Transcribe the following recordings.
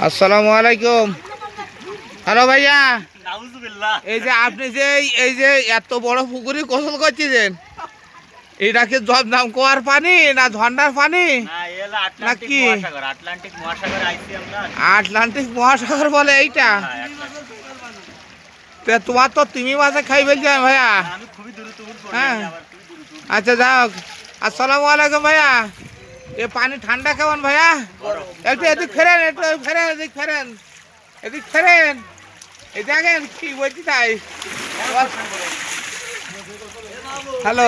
আসসালামু আলাইকুম। হ্যালো ভাইয়া, এই যে আপনি যে এই যে এত বড় পুকুরে গোসল করছিলেন, এটা কি নাম কুয়ার পানি না ঝর্ণার পানি না কি? আটলান্টিক মহাসাগর বলে এইটা? তোমার তো তুমি মাঝে খাই ফেলছি ভাইয়া। হ্যাঁ আচ্ছা যাও। আসসালামু আলাইকুম ভাইয়া। এ পানি ঠান্ডা কেমন ভাইয়া? একটু এদিক ফেরেন, একটু ফেরেন, এদিক ফেরেন, এদিক ফেরেন। এই দেখেন কি বলছি তাই। হ্যালো,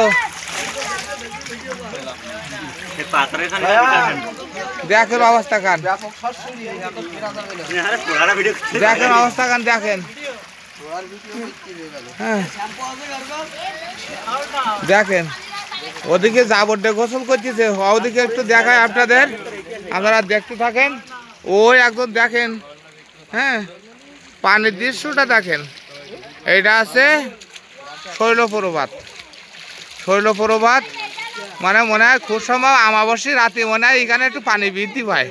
দেখেন অবস্থা কান, দেখেন অবস্থা কান, দেখেন। হ্যাঁ দেখেন ওদিকে জাবরটা গোসল করতেছে, ওদিকে একটু দেখায় আপনাদের, আপনারা দেখতে থাকেন। ওই একদম দেখেন, হ্যাঁ পানির দৃশ্যটা দেখেন। এইটা আছে শৈলপ্রপাত। শৈলপ্রপাত মানে মনে হয় খুব সময় আমাবস্যা রাতে মনে হয় এখানে একটু পানি বৃদ্ধি পায়।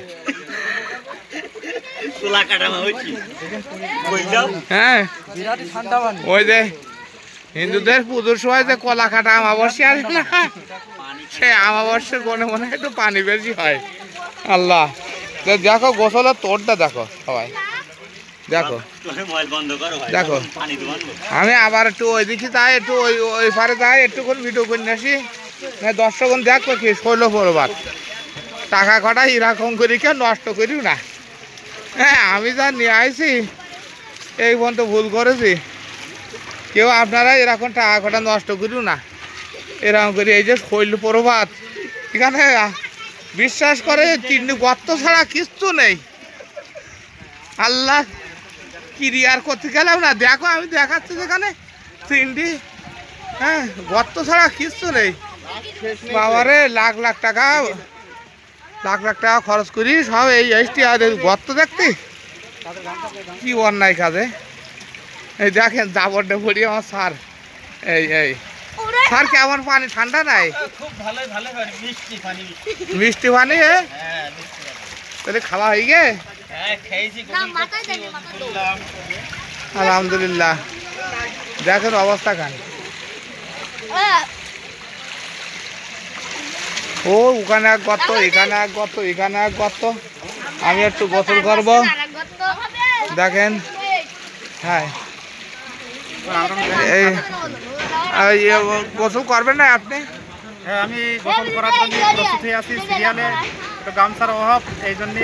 হ্যাঁ ওই যে হিন্দুদের পুজোর সময় যে কলা কাটা আমাবস্যা আছে না, সে আমাবস্যার মনে মনে একটু পানি বেশি হয়। আল্লাহ দেখো গোসলের তোরটা দেখো সবাই, দেখো দেখো। আমি আবার একটু ওই দিকে যাই, একটু ওই পারে যাই, একটুক্ষণ ভিডিও করে আসি, দর্শকগণ দেখো কি শৈলপ্রপাত। টাকা কটা এরকম করি কেউ নষ্ট করিও না। হ্যাঁ আমি যা নিয়ে আইছি এই পর্যন্ত ভুল করেছি, কেউ আপনারা এরকম টাকা কটা নষ্ট করিও না এরকম করি। এই যে শৈলপ্রপাত, এখানে বিশ্বাস করে তিনটি গর্ত ছাড়া কিচ্ছু নেই। আল্লাহ ক্রিয়ার করতে গেলাম না, দেখো আমি দেখাচ্ছি যেখানে তিনটি, হ্যাঁ গর্ত ছাড়া কিচ্ছু নেই। বাবারে লাখ লাখ টাকা খরচ করি সব এই গর্ত দেখতে, কি অন্যায় কাজে। এই দেখেন জাবরটা পড়ি আমার স্যার। এই স্যার কেমন পানি? ঠান্ডা নাই? মিষ্টি পানি? তাহলে খাওয়া হয়ে গে? আলহামদুলিল্লাহ। দেখেন অবস্থা খান। ও ওখানে এক গর্ত, এখানে এক গর্ত, এখানে এক গর্ত। আমি একটু গোসল করব, দেখেন। হ্যাঁ এই গোসল করবেন না আপনি? হ্যাঁ আমি গোসল করার জন্য প্রস্তুত হয়ে আছি। সিরিয়ালে একটু গামছার অভাব, এই জন্যে